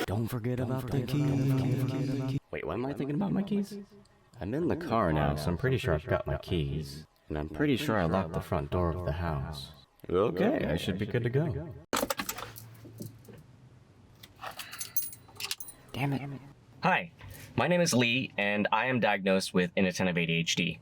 Don't forget about the keys. Wait, why am I thinking about my keys? I'm in the car now, so I'm pretty sure I've got my keys. And I'm pretty sure I locked the front door of the house. Okay, I should be good to go. Damn it. Hi, my name is Lee, and I am diagnosed with Inattentive ADHD.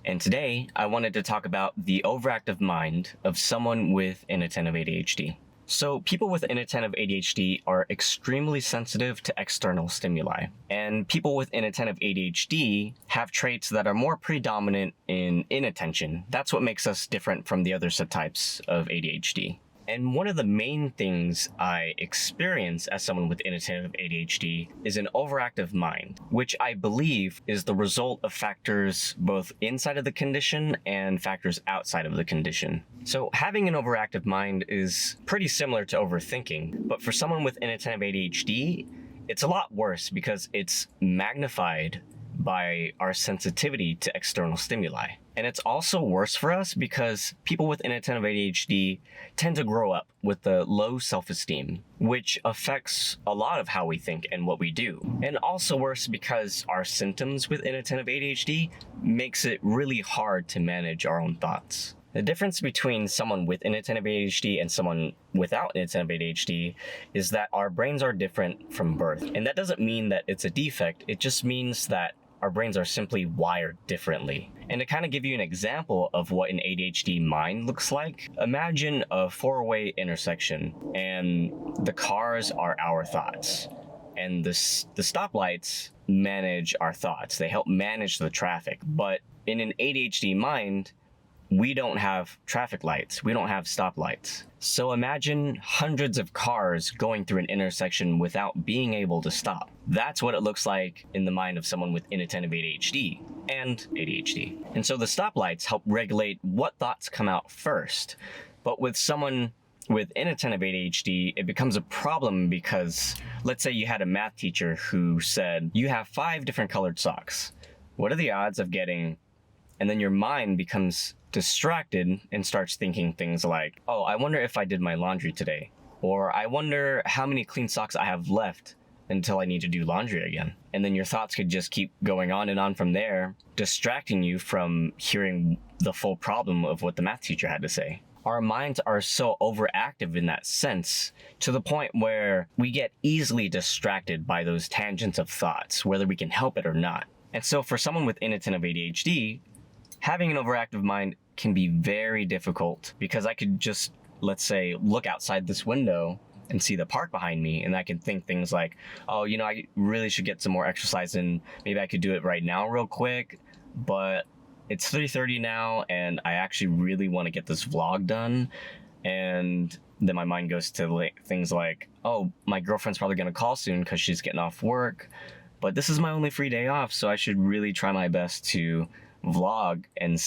And today, I wanted to talk about the overactive mind of someone with Inattentive ADHD. So people with Inattentive ADHD are extremely sensitive to external stimuli. And people with Inattentive ADHD have traits that are more predominant in inattention. That's what makes us different from the other subtypes of ADHD. And one of the main things I experience as someone with Inattentive ADHD is an overactive mind, which I believe is the result of factors both inside of the condition and factors outside of the condition. So having an overactive mind is pretty similar to overthinking, but for someone with Inattentive ADHD, it's a lot worse because it's magnified by our sensitivity to external stimuli. And it's also worse for us because people with Inattentive ADHD tend to grow up with a low self-esteem, which affects a lot of how we think and what we do. And also worse because our symptoms with Inattentive ADHD makes it really hard to manage our own thoughts. The difference between someone with Inattentive ADHD and someone without Inattentive ADHD is that our brains are different from birth. And that doesn't mean that it's a defect, it just means that our brains are simply wired differently. And to kind of give you an example of what an ADHD mind looks like, imagine a four-way intersection and the cars are our thoughts. And the stoplights manage our thoughts. They help manage the traffic. But in an ADHD mind, we don't have traffic lights. We don't have stoplights. So imagine hundreds of cars going through an intersection without being able to stop. That's what it looks like in the mind of someone with Inattentive ADHD and ADHD. And so the stoplights help regulate what thoughts come out first. But with someone with Inattentive ADHD, it becomes a problem because let's say you had a math teacher who said, you have 5 different colored socks. What are the odds of getting... And then your mind becomes distracted and starts thinking things like, oh, I wonder if I did my laundry today. Or I wonder how many clean socks I have left until I need to do laundry again. And then your thoughts could just keep going on and on from there, distracting you from hearing the full problem of what the math teacher had to say. Our minds are so overactive in that sense to the point where we get easily distracted by those tangents of thoughts, whether we can help it or not. And so for someone with Inattentive ADHD, having an overactive mind can be very difficult because I could just, let's say, look outside this window and see the park behind me, and I can think things like, oh, you know, I really should get some more exercise in. Maybe I could do it right now real quick, but it's 3:30 now, and I actually really want to get this vlog done. And then my mind goes to things like, oh, my girlfriend's probably going to call soon because she's getting off work, but this is my only free day off, so I should really try my best to vlog and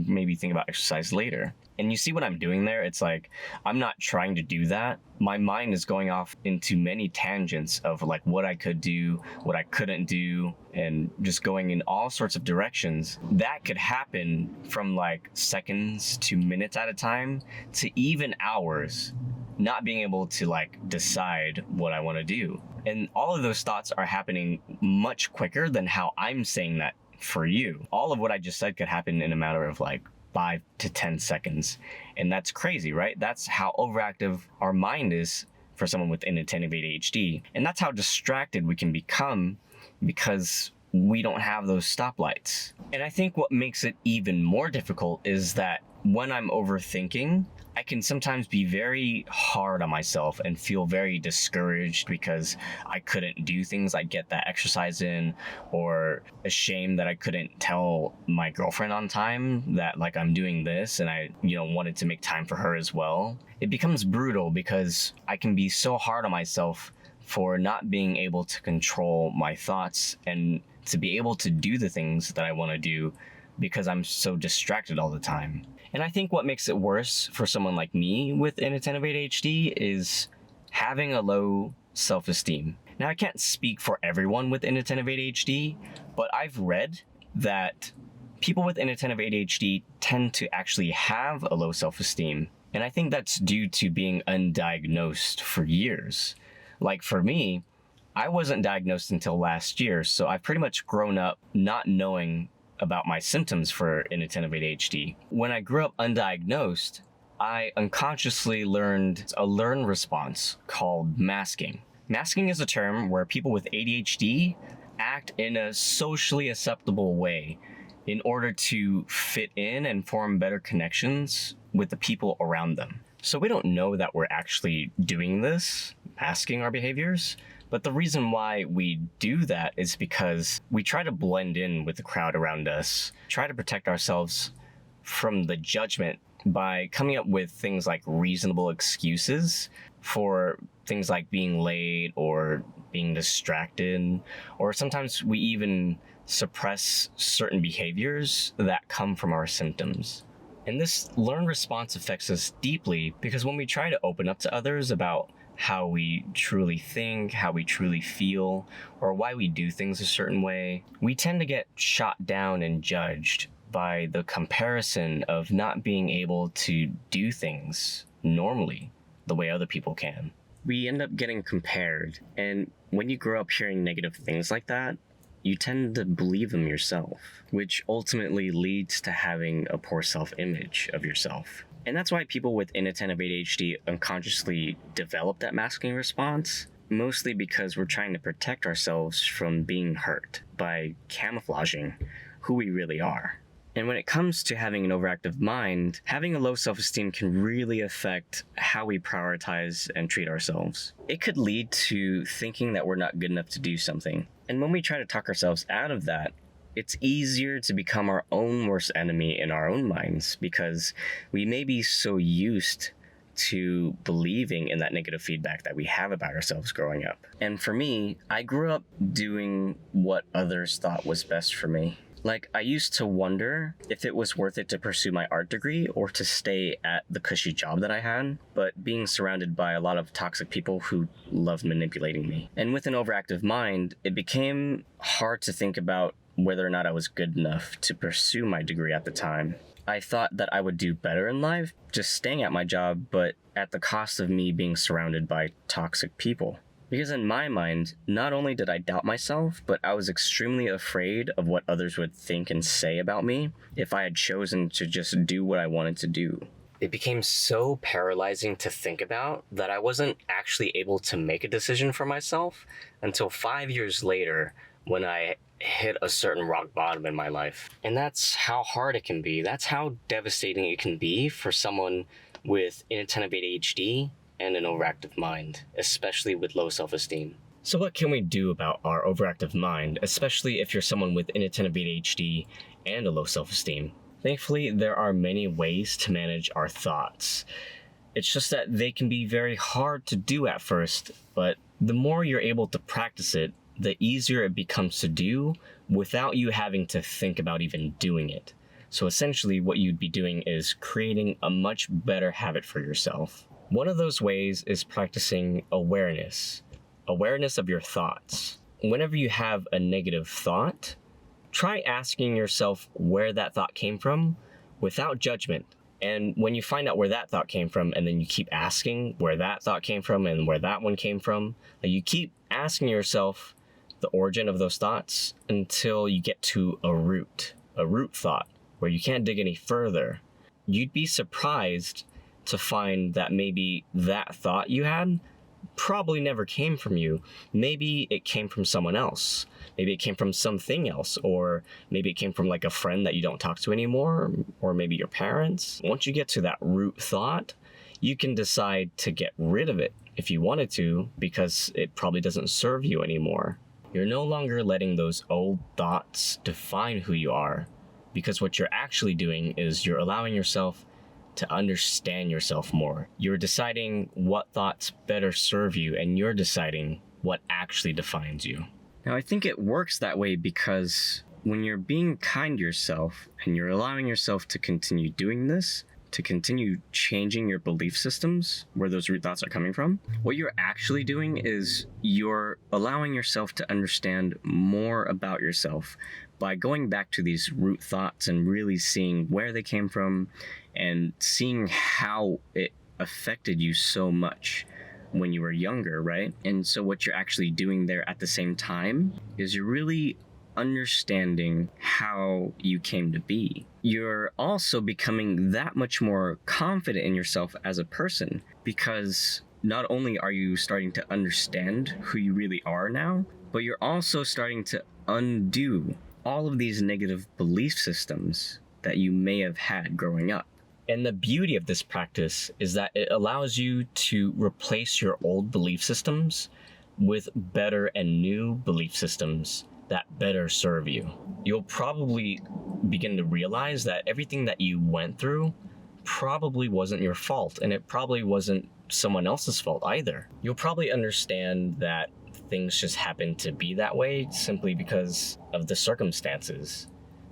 maybe think about exercise later. And you see what I'm doing there? It's like, I'm not trying to do that. My mind is going off into many tangents of like what I could do, what I couldn't do, and just going in all sorts of directions. That could happen from like seconds to minutes at a time to even hours, not being able to like decide what I want to do. And all of those thoughts are happening much quicker than how I'm saying that for you. All of what I just said could happen in a matter of like 5 to 10 seconds. And that's crazy, right? That's how overactive our mind is for someone with Inattentive ADHD. And that's how distracted we can become because we don't have those stoplights. And I think what makes it even more difficult is that when I'm overthinking, I can sometimes be very hard on myself and feel very discouraged because I couldn't do things like get that exercise in, or ashamed that I couldn't tell my girlfriend on time that like I'm doing this and I, wanted to make time for her as well. It becomes brutal because I can be so hard on myself for not being able to control my thoughts and to be able to do the things that I want to do because I'm so distracted all the time. And I think what makes it worse for someone like me with Inattentive ADHD is having a low self-esteem. Now, I can't speak for everyone with Inattentive ADHD, but I've read that people with Inattentive ADHD tend to actually have a low self-esteem. And I think that's due to being undiagnosed for years. Like for me, I wasn't diagnosed until last year, so I've pretty much grown up not knowing about my symptoms for inattentive ADHD. When I grew up undiagnosed, I unconsciously learned a learned response called masking. Masking is a term where people with ADHD act in a socially acceptable way in order to fit in and form better connections with the people around them. So we don't know that we're actually doing this, masking our behaviors, but the reason why we do that is because we try to blend in with the crowd around us, try to protect ourselves from the judgment by coming up with things like reasonable excuses for things like being late or being distracted, or sometimes we even suppress certain behaviors that come from our symptoms. And this learned response affects us deeply because when we try to open up to others about how we truly think, how we truly feel, or why we do things a certain way, we tend to get shot down and judged by the comparison of not being able to do things normally the way other people can. We end up getting compared, and when you grow up hearing negative things like that, you tend to believe them yourself, which ultimately leads to having a poor self-image of yourself. And that's why people with inattentive ADHD unconsciously develop that masking response, mostly because we're trying to protect ourselves from being hurt by camouflaging who we really are. And when it comes to having an overactive mind, having a low self-esteem can really affect how we prioritize and treat ourselves. It could lead to thinking that we're not good enough to do something. And when we try to talk ourselves out of that, it's easier to become our own worst enemy in our own minds because we may be so used to believing in that negative feedback that we have about ourselves growing up. And for me, I grew up doing what others thought was best for me. Like, I used to wonder if it was worth it to pursue my art degree or to stay at the cushy job that I had, but being surrounded by a lot of toxic people who loved manipulating me. And with an overactive mind, it became hard to think about whether or not I was good enough to pursue my degree at the time. I thought that I would do better in life just staying at my job, but at the cost of me being surrounded by toxic people. Because in my mind, not only did I doubt myself, but I was extremely afraid of what others would think and say about me if I had chosen to just do what I wanted to do. It became so paralyzing to think about that I wasn't actually able to make a decision for myself until 5 years later when I hit a certain rock bottom in my life. And that's how hard it can be. That's how devastating it can be for someone with inattentive ADHD and an overactive mind, especially with low self-esteem. So what can we do about our overactive mind, especially if you're someone with inattentive ADHD and a low self-esteem? Thankfully, there are many ways to manage our thoughts. It's just that they can be very hard to do at first, but the more you're able to practice it, the easier it becomes to do without you having to think about even doing it. So essentially, what you'd be doing is creating a much better habit for yourself. One of those ways is practicing awareness of your thoughts. Whenever you have a negative thought, try asking yourself where that thought came from without judgment. And when you find out where that thought came from, and then you keep asking where that thought came from and where that one came from, you keep asking yourself the origin of those thoughts until you get to a root thought where you can't dig any further. You'd be surprised to find that maybe that thought you had probably never came from you. Maybe it came from someone else. Maybe it came from something else, or maybe it came from like a friend that you don't talk to anymore, or maybe your parents. Once you get to that root thought, you can decide to get rid of it if you wanted to, because it probably doesn't serve you anymore. You're no longer letting those old thoughts define who you are, because what you're actually doing is you're allowing yourself to understand yourself more. You're deciding what thoughts better serve you, and you're deciding what actually defines you. Now, I think it works that way because when you're being kind to yourself and you're allowing yourself to continue doing this, to continue changing your belief systems where those root thoughts are coming from, what you're actually doing is you're allowing yourself to understand more about yourself by going back to these root thoughts and really seeing where they came from and seeing how it affected you so much when you were younger, right? And so what you're actually doing there at the same time is you're really understanding how you came to be. You're also becoming that much more confident in yourself as a person, because not only are you starting to understand who you really are now, but you're also starting to undo all of these negative belief systems that you may have had growing up. And the beauty of this practice is that it allows you to replace your old belief systems with better and new belief systems that better serve you. You'll probably begin to realize that everything that you went through probably wasn't your fault, and it probably wasn't someone else's fault either. You'll probably understand that things just happened to be that way simply because of the circumstances.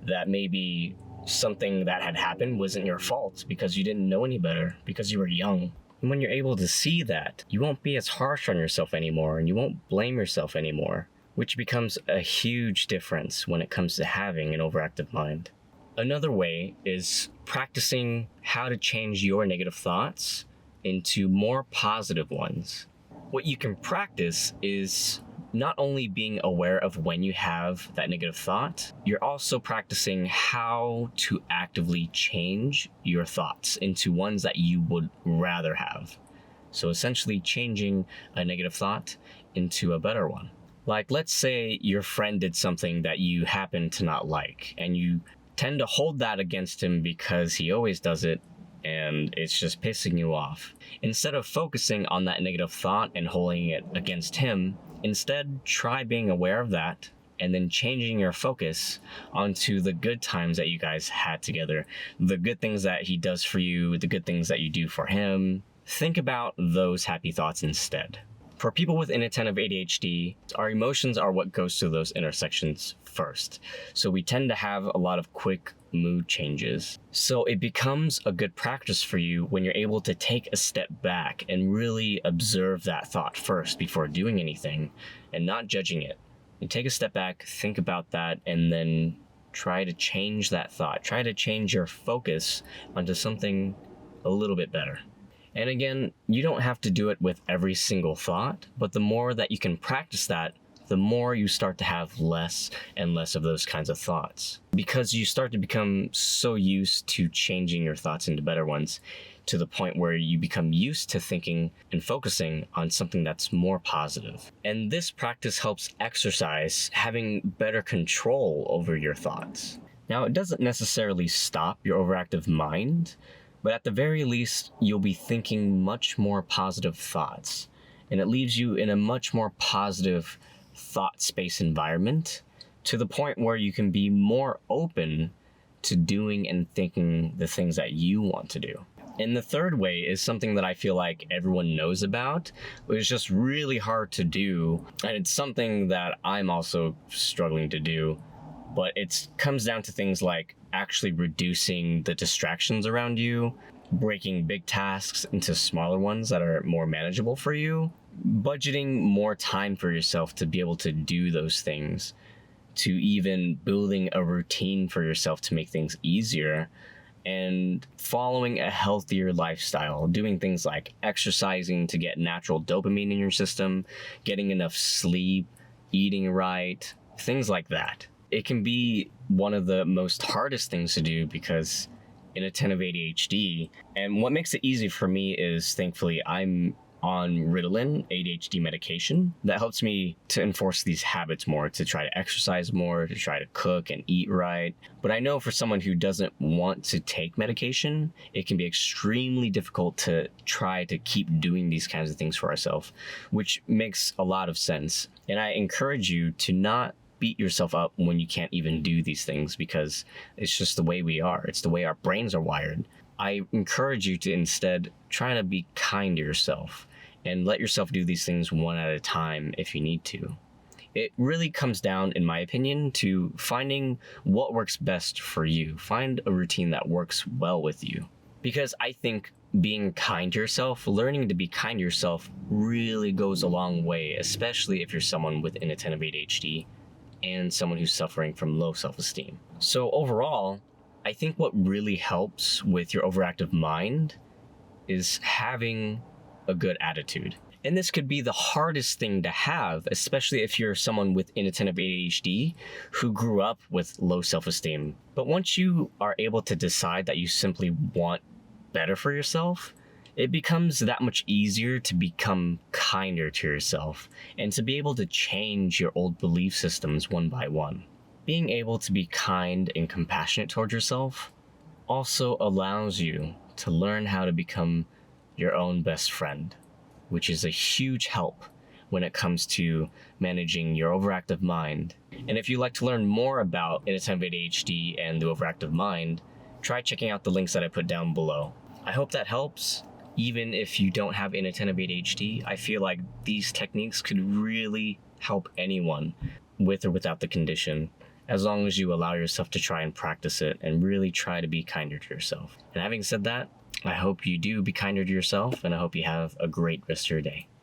That maybe something that had happened wasn't your fault because you didn't know any better, because you were young. And when you're able to see that, you won't be as harsh on yourself anymore, and you won't blame yourself anymore, which becomes a huge difference when it comes to having an overactive mind. Another way is practicing how to change your negative thoughts into more positive ones. What you can practice is not only being aware of when you have that negative thought, you're also practicing how to actively change your thoughts into ones that you would rather have. So essentially changing a negative thought into a better one. Like, let's say your friend did something that you happen to not like, and you tend to hold that against him because he always does it, and it's just pissing you off. Instead of focusing on that negative thought and holding it against him, instead try being aware of that and then changing your focus onto the good times that you guys had together, the good things that he does for you, the good things that you do for him. Think about those happy thoughts instead. For people with inattentive ADHD, our emotions are what goes through those intersections first. So we tend to have a lot of quick mood changes. So it becomes a good practice for you when you're able to take a step back and really observe that thought first before doing anything and not judging it. You take a step back, think about that, and then try to change that thought. Try to change your focus onto something a little bit better. And again, you don't have to do it with every single thought, but the more that you can practice that, the more you start to have less and less of those kinds of thoughts. Because you start to become so used to changing your thoughts into better ones, to the point where you become used to thinking and focusing on something that's more positive. And this practice helps exercise having better control over your thoughts. Now, it doesn't necessarily stop your overactive mind, but at the very least, you'll be thinking much more positive thoughts, and it leaves you in a much more positive thought space environment, to the point where you can be more open to doing and thinking the things that you want to do. And the third way is something that I feel like everyone knows about, but it's just really hard to do, and it's something that I'm also struggling to do, but it comes down to things like actually reducing the distractions around you, breaking big tasks into smaller ones that are more manageable for you, budgeting more time for yourself to be able to do those things, to even building a routine for yourself to make things easier, and following a healthier lifestyle, doing things like exercising to get natural dopamine in your system, getting enough sleep, eating right, things like that. It can be one of the most hardest things to do because inattentive ADHD, and what makes it easy for me is, thankfully, I'm on Ritalin, ADHD medication, that helps me to enforce these habits more, to try to exercise more, to try to cook and eat right. But I know for someone who doesn't want to take medication, it can be extremely difficult to try to keep doing these kinds of things for ourselves, which makes a lot of sense. And I encourage you to not beat yourself up when you can't even do these things, because it's just the way we are. It's the way our brains are wired. I encourage you to instead try to be kind to yourself and let yourself do these things one at a time if you need to. It really comes down, in my opinion, to finding what works best for you. Find a routine that works well with you. Because I think being kind to yourself, learning to be kind to yourself, really goes a long way, especially if you're someone with inattentive ADHD and someone who's suffering from low self-esteem. So overall, I think what really helps with your overactive mind is having a good attitude. And this could be the hardest thing to have, especially if you're someone with inattentive ADHD who grew up with low self-esteem. But once you are able to decide that you simply want better for yourself, it becomes that much easier to become kinder to yourself and to be able to change your old belief systems one by one. Being able to be kind and compassionate towards yourself also allows you to learn how to become your own best friend, which is a huge help when it comes to managing your overactive mind. And if you'd like to learn more about inattentive ADHD and the overactive mind, try checking out the links that I put down below. I hope that helps. Even if you don't have inattentive ADHD, I feel like these techniques could really help anyone with or without the condition, as long as you allow yourself to try and practice it and really try to be kinder to yourself. And having said that, I hope you do be kinder to yourself, and I hope you have a great rest of your day.